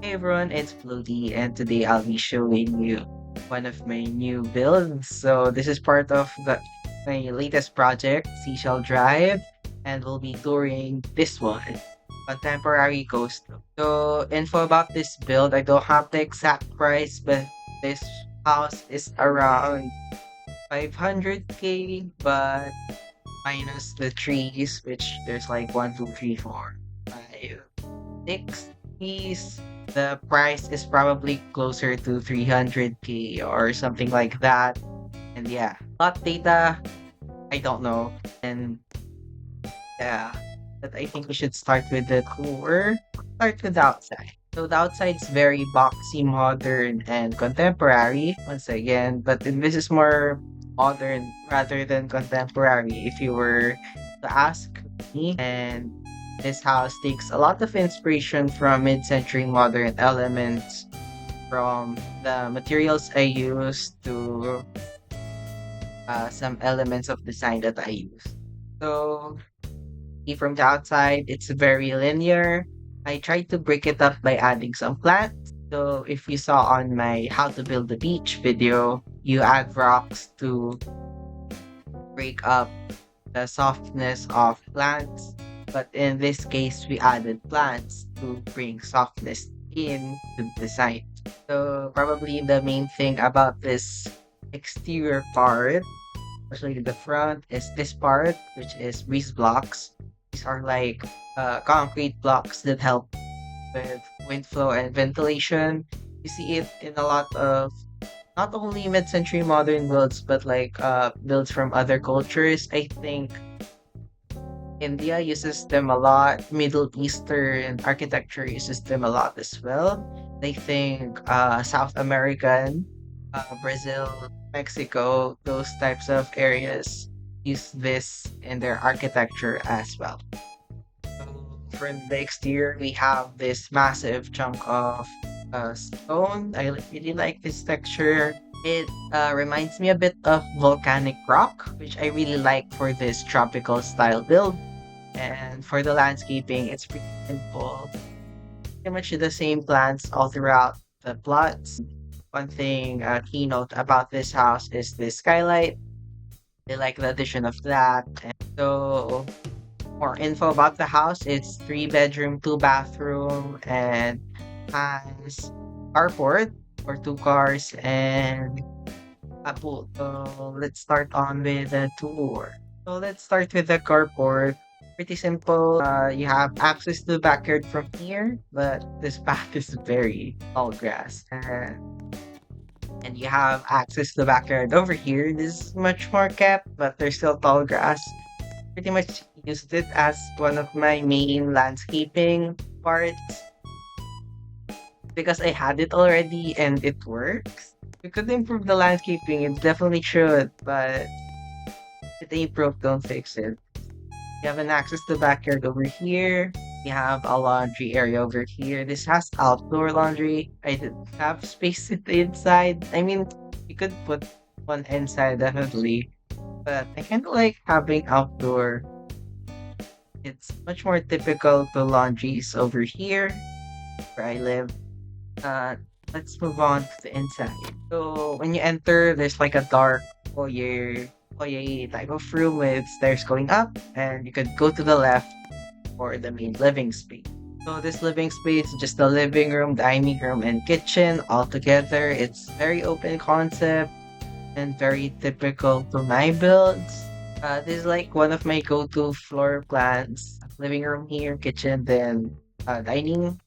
Hey everyone, it's Floaty, and today I'll be showing you one of my new builds. So this is part of my latest project, Seashell Drive, and we'll be touring this one, Contemporary Coastal. So info about this build, I don't have the exact price, but this house is around 500k, but minus the trees, which there's like 1, 2, 3, 4, 5, 6 trees. The price is probably closer to 300k or something like that. And yeah, lot data, I don't know. And yeah, but I think we should start with the tour. Start with the outside. So the outside's very boxy, modern, and contemporary once again, but this is more modern rather than contemporary if you were to ask me. And this house takes a lot of inspiration from mid-century modern elements, from the materials I use to some elements of design that I use. So from the outside, it's very linear. I tried to break it up by adding some plants. So if you saw on my how to build a beach video, you add rocks to break up the softness of plants. But in this case, we added plants to bring softness in to the design. So probably the main thing about this exterior part, especially the front, is this part, which is grease blocks. These are like concrete blocks that help with wind flow and ventilation. You see it in a lot of not only mid-century modern builds, but like builds from other cultures. I think India uses them a lot. Middle Eastern architecture uses them a lot as well. I think South American, Brazil, Mexico, those types of areas use this in their architecture as well. So for the exterior, we have this massive chunk of stone. Really like this texture. It reminds me a bit of volcanic rock, which I really like for this tropical style build. And for the landscaping, it's pretty simple. Pretty much the same plants all throughout the plots. One thing, keynote about this house is this skylight. I like the addition of that. And so, more info about the house. It's 3 bedroom, 2 bathroom, and has carport for 2 cars and a pool. So let's start on with the tour. So let's start with the carport. Pretty simple. You have access to the backyard from here, but this path is very tall grass. And you have access to the backyard over here. This is much more kept, but there's still tall grass. Pretty much used it as one of my main landscaping parts because I had it already and it works. We could improve the landscaping, it definitely should, but if it ain't broke, don't fix it. You have an access to the backyard over here. You have a laundry area over here. This has outdoor laundry. I didn't have space in the inside. I mean, you could put one inside definitely, but I kind of like having outdoor. It's much more typical to laundries over here where I live. Uh, let's move on to the inside. So when you enter, there's like a dark foyer type of room with stairs going up, and you could go to the left for the main living space. So this living space is just the living room, dining room, and kitchen all together. It's very open concept and very typical to my builds. This is like one of my go-to floor plans. Living room here, kitchen, then dining.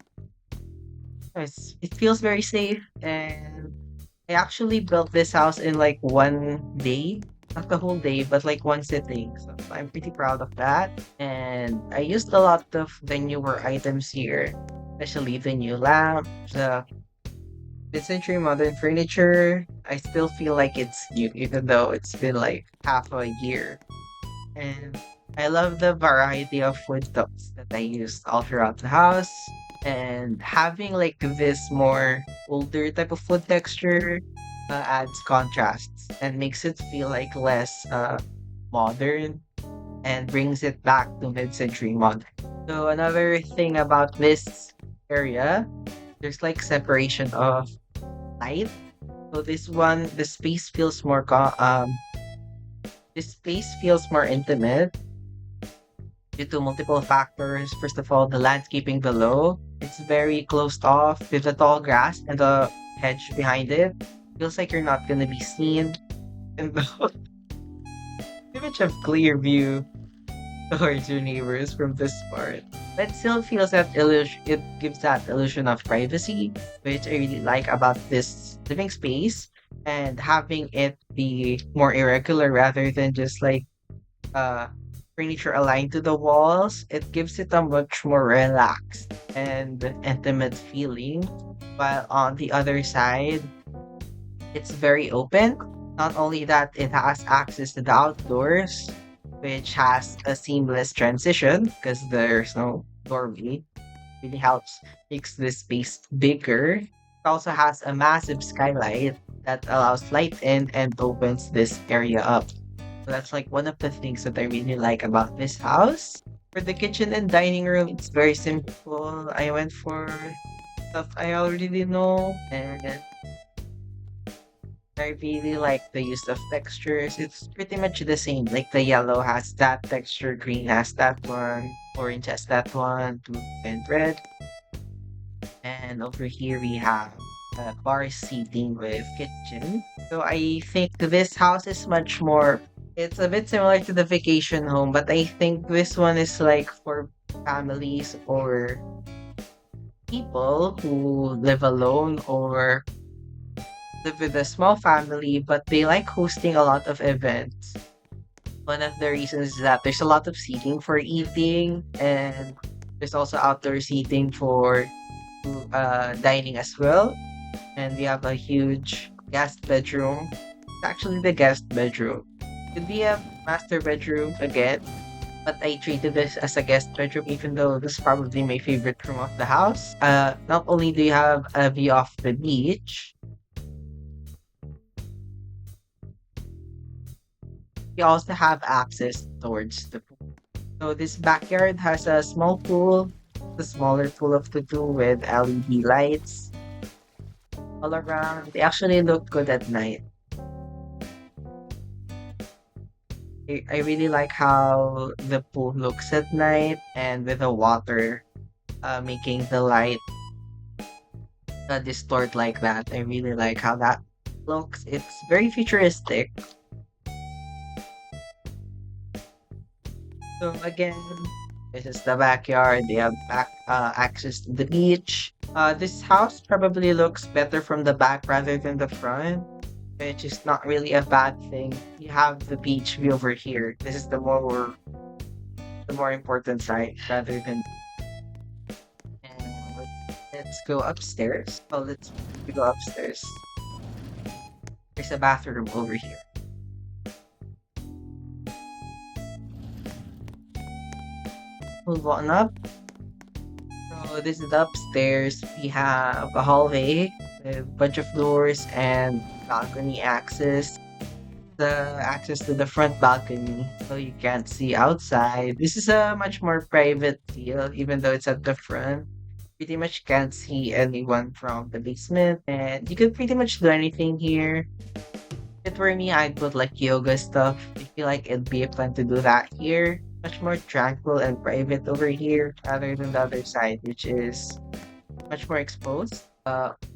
It feels very safe, and I actually built this house in like one day. Not the whole day, but like one sitting. So I'm pretty proud of that. And I used a lot of the newer items here, especially the new lamp, the mid-century modern furniture. I still feel like it's new, even though it's been like half a year. And I love the variety of wood tones that I used all throughout the house. And having like this more older type of wood texture adds contrasts and makes it feel like less modern and brings it back to mid-century modern. So another thing about this area There's like separation of light. So this one, the space feels more intimate due to multiple factors. First of all, the landscaping below. It's very closed off with the tall grass and the hedge behind it. Feels like you're not gonna be seen. And the image of clear view towards your neighbors from this part. But still feels that illusion, it gives that illusion of privacy, which I really like about this living space, and having it be more irregular rather than just like uh furniture aligned to the walls. It gives it a much more relaxed and intimate feeling. While on the other side, it's very open. Not only that, it has access to the outdoors, which has a seamless transition because there's no doorway. Really helps makes this space bigger. It also has a massive skylight that allows light in and opens this area up. So that's like one of the things that I really like about this house. For the kitchen and dining room, it's very simple. I went for stuff I already know, and I really like the use of textures. It's pretty much the same. Like the yellow has that texture, green has that one, orange has that one, blue and red. And over here we have bar seating with kitchen. So I think this house is much more, it's a bit similar to the vacation home, but I think this one is like for families or people who live alone or live with a small family, but they like hosting a lot of events. One of the reasons is that there's a lot of seating for eating, and there's also outdoor seating for dining as well. And we have a huge guest bedroom. It's actually the guest bedroom. Could be a master bedroom again, but I treated this as a guest bedroom, even though this is probably my favorite room of the house. Not only do you have a view of the beach, you also have access towards the pool. So this backyard has a small pool, the smaller pool of the two with LED lights all around. They actually look good at night. I really like how the pool looks at night and with the water making the light distort like that. I really like how that looks. It's very futuristic. So again, this is the backyard. They have back access to the beach. This house probably looks better from the back rather than the front, which is not really a bad thing. You have the beach view over here. This is the more important side rather than. And let's go upstairs. Oh, let's go upstairs. There's a bathroom over here. Move on up. So this is the upstairs. We have a hallway with a bunch of doors and balcony access. The access to the front balcony, so you can't see outside. This is a much more private feel, even though it's at the front. Pretty much can't see anyone from the basement, and you could pretty much do anything here. If it were me, I'd put like yoga stuff. I feel like it'd be a fun to do that here. Much more tranquil and private over here rather than the other side, which is much more exposed.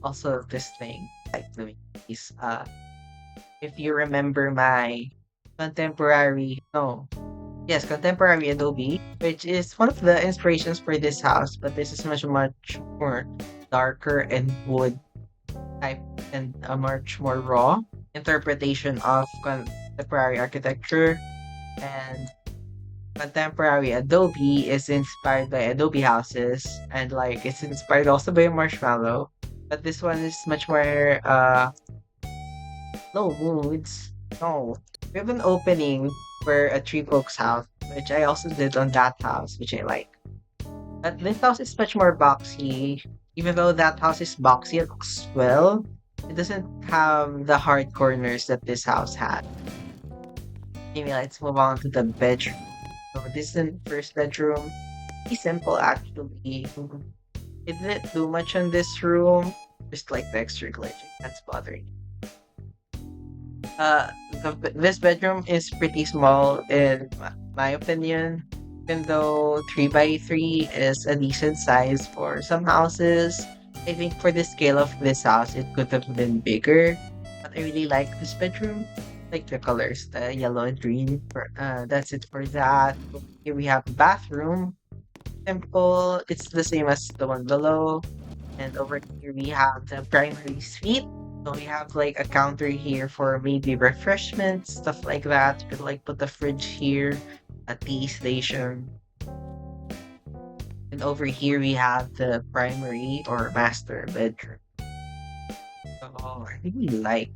Also this thing, like doing is if you remember my contemporary, no, yes, contemporary Adobe, which is one of the inspirations for this house, but this is much more darker and wood type and a much more raw interpretation of contemporary architecture. And contemporary Adobe is inspired by Adobe houses, and like it's inspired also by Marshmallow. But this one is much more low moods. No. We have an opening for a Tree Folks house, which I also did on that house, which I like. But this house is much more boxy. Even though that house is boxy, it looks well. It doesn't have the hard corners that this house had. Maybe let's move on to the bedroom. So this is the first bedroom. Pretty simple actually. It didn't do much on this room. Just like the extra glitching. That's bothering. This bedroom is pretty small in my opinion. Even though 3 by 3 is a decent size for some houses, I think for the scale of this house, it could have been bigger. But I really like this bedroom. Like the colors, the yellow and green. That's it for that. Here we have the bathroom. Simple. It's the same as the one below. And over here we have the primary suite. So we have like a counter here for maybe refreshments, stuff like that. You could like put the fridge here, a tea station. And over here we have the primary or master bedroom. So I really like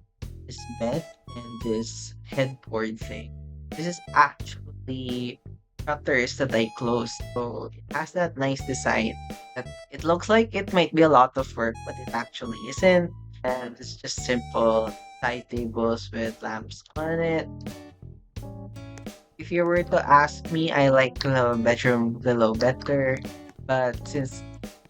this bed and this headboard thing. This is actually shutters that I closed. So it has that nice design that it looks like it might be a lot of work, but it actually isn't. And it's just simple side tables with lamps on it. If you were to ask me, I like the bedroom below better. But since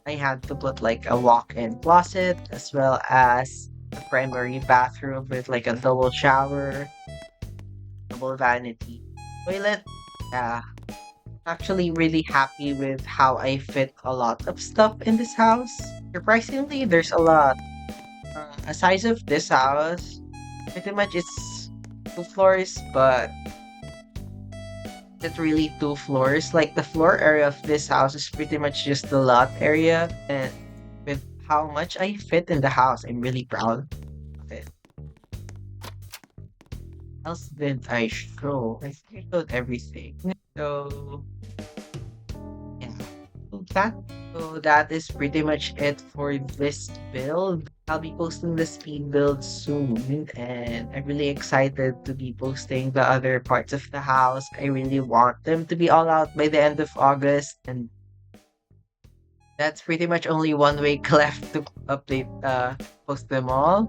I had to put like a walk-in closet as well as a primary bathroom with like a double shower, double vanity toilet, yeah, actually really happy with how I fit a lot of stuff in this house. Surprisingly, there's a lot. A size of this house, pretty much it's 2 floors, but it's really 2 floors. Like the floor area of this house is pretty much just the lot area, and with how much I fit in the house, I'm really proud of it. What else did I show? I think I showed everything. So yeah. So that is pretty much it for this build. I'll be posting the speed build soon, and I'm really excited to be posting the other parts of the house. I really want them to be all out by the end of August, and that's pretty much only one week left to post them all.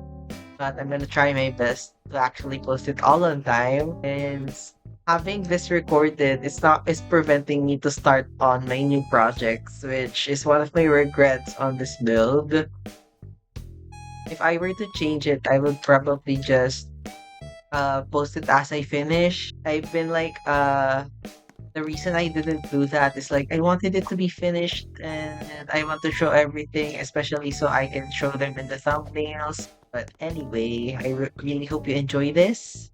But I'm gonna try my best to actually post it all on time. And having this recorded is preventing me to start on my new projects, which is one of my regrets on this build. If I were to change it, I would probably just post it as I finish. I've been like the reason I didn't do that is like I wanted it to be finished and I want to show everything, especially so I can show them in the thumbnails. But anyway, really hope you enjoy this.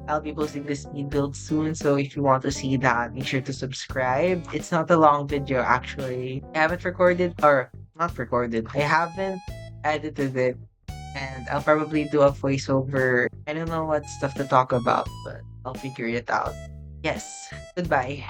I'll be posting this new build soon, so if you want to see that, make sure to subscribe. It's not a long video actually. I haven't recorded or not recorded. I haven't edited it, and I'll probably do a voiceover. I don't know what stuff to talk about, but I'll figure it out. Yes. Goodbye.